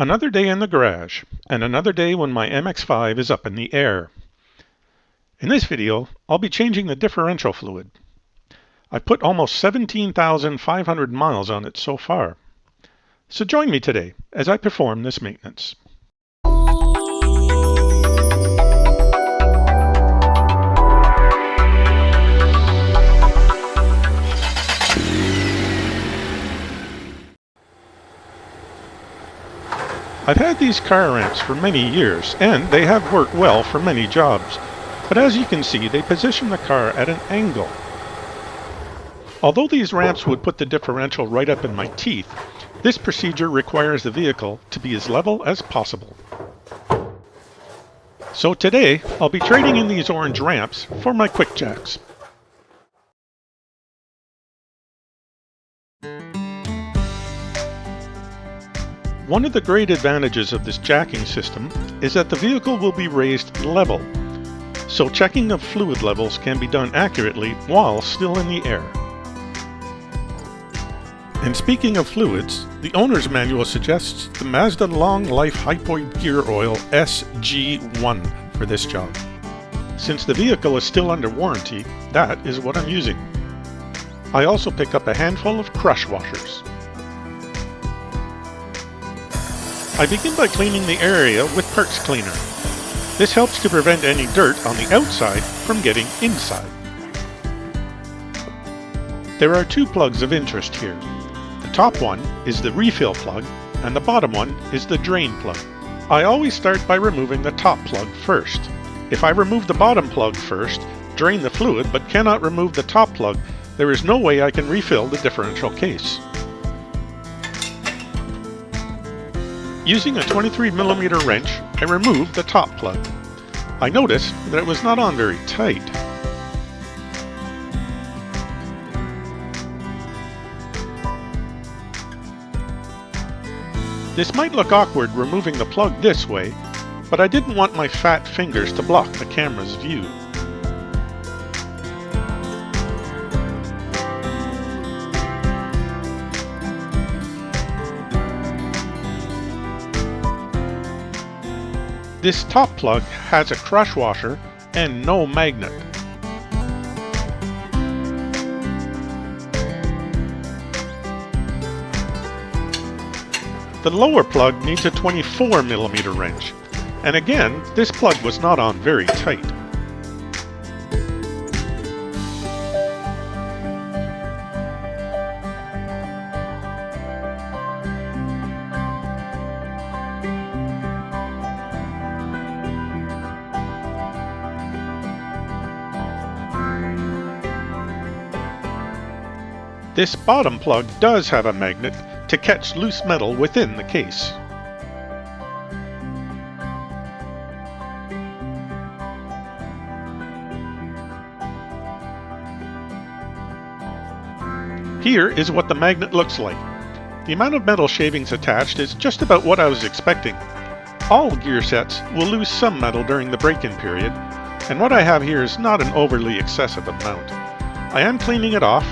Another day in the garage, and another day when my MX5 is up in the air. In this video, I'll be changing the differential fluid. I've put almost 17,500 miles on it so far. So join me today as I perform this maintenance. I've had these car ramps for many years, and they have worked well for many jobs. But as you can see, they position the car at an angle. Although these ramps would put the differential right up in my teeth, this procedure requires the vehicle to be as level as possible. So today, I'll be trading in these orange ramps for my quick jacks. One of the great advantages of this jacking system is that the vehicle will be raised level, so checking of fluid levels can be done accurately while still in the air. And speaking of fluids, the owner's manual suggests the Mazda Long Life Hypoid Gear Oil SG1 for this job. Since the vehicle is still under warranty, that is what I'm using. I also pick up a handful of crush washers. I begin by cleaning the area with Perks Cleaner. This helps to prevent any dirt on the outside from getting inside. There are two plugs of interest here. The top one is the refill plug, and the bottom one is the drain plug. I always start by removing the top plug first. If I remove the bottom plug first, drain the fluid, but cannot remove the top plug, there is no way I can refill the differential case. Using a 23mm wrench, I removed the top plug. I noticed that it was not on very tight. This might look awkward removing the plug this way, but I didn't want my fat fingers to block the camera's view. This top plug has a crush washer and no magnet. The lower plug needs a 24mm wrench, and again, this plug was not on very tight. This bottom plug does have a magnet to catch loose metal within the case. Here is what the magnet looks like. The amount of metal shavings attached is just about what I was expecting. All gear sets will lose some metal during the break-in period, and what I have here is not an overly excessive amount. I am cleaning it off,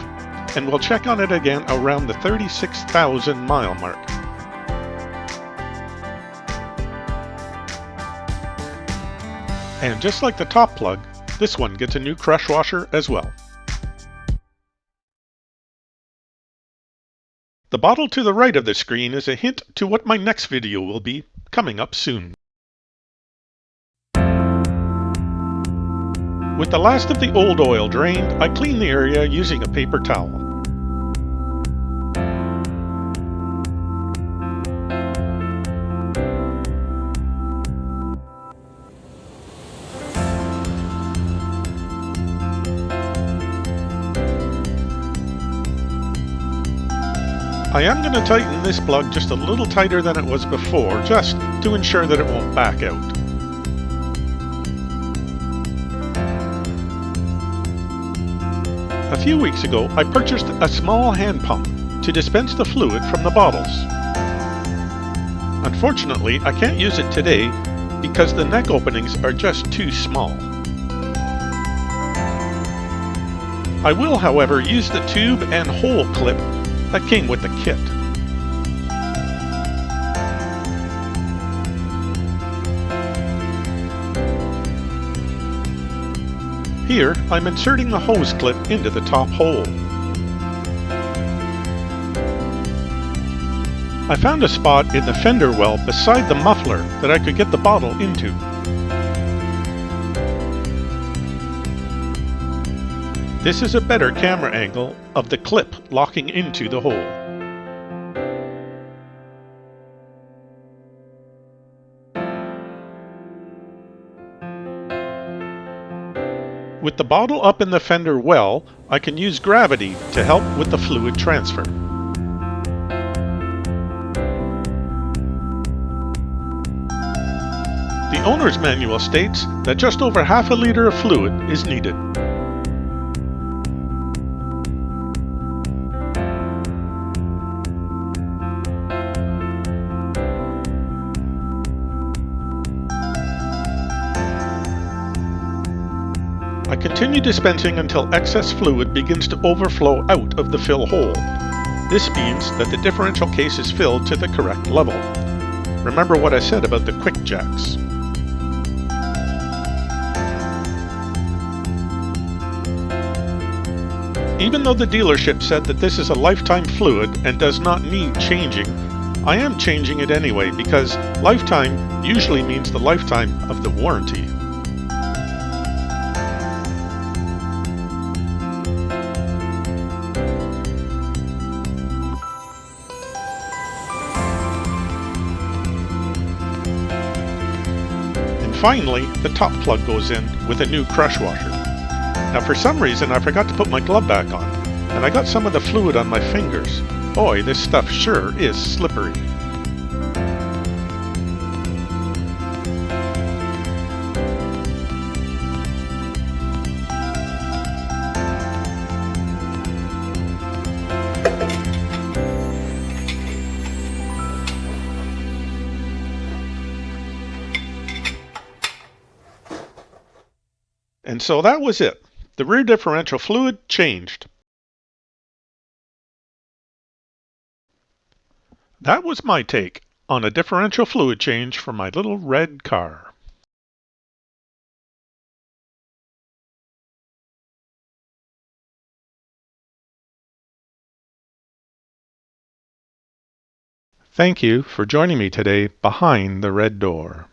and we'll check on it again around the 36,000 mile mark. And just like the top plug, this one gets a new crush washer as well. The bottle to the right of the screen is a hint to what my next video will be, coming up soon. With the last of the old oil drained, I clean the area using a paper towel. I am going to tighten this plug just a little tighter than it was before, just to ensure that it won't back out. A few weeks ago, I purchased a small hand pump to dispense the fluid from the bottles. Unfortunately, I can't use it today because the neck openings are just too small. I will, however, use the tube and hole clip that came with the kit. Here, I'm inserting the hose clip into the top hole. I found a spot in the fender well beside the muffler that I could get the bottle into. This is a better camera angle of the clip locking into the hole. With the bottle up in the fender well, I can use gravity to help with the fluid transfer. The owner's manual states that just over half a liter of fluid is needed. I continue dispensing until excess fluid begins to overflow out of the fill hole. This means that the differential case is filled to the correct level. Remember what I said about the quick jacks. Even though the dealership said that this is a lifetime fluid and does not need changing, I am changing it anyway because lifetime usually means the lifetime of the warranty. And finally, the top plug goes in with a new crush washer. Now for some reason I forgot to put my glove back on, and I got some of the fluid on my fingers. Boy, this stuff sure is slippery. And so that was it. The rear differential fluid changed. That was my take on a differential fluid change for my little red car. Thank you for joining me today behind the red door.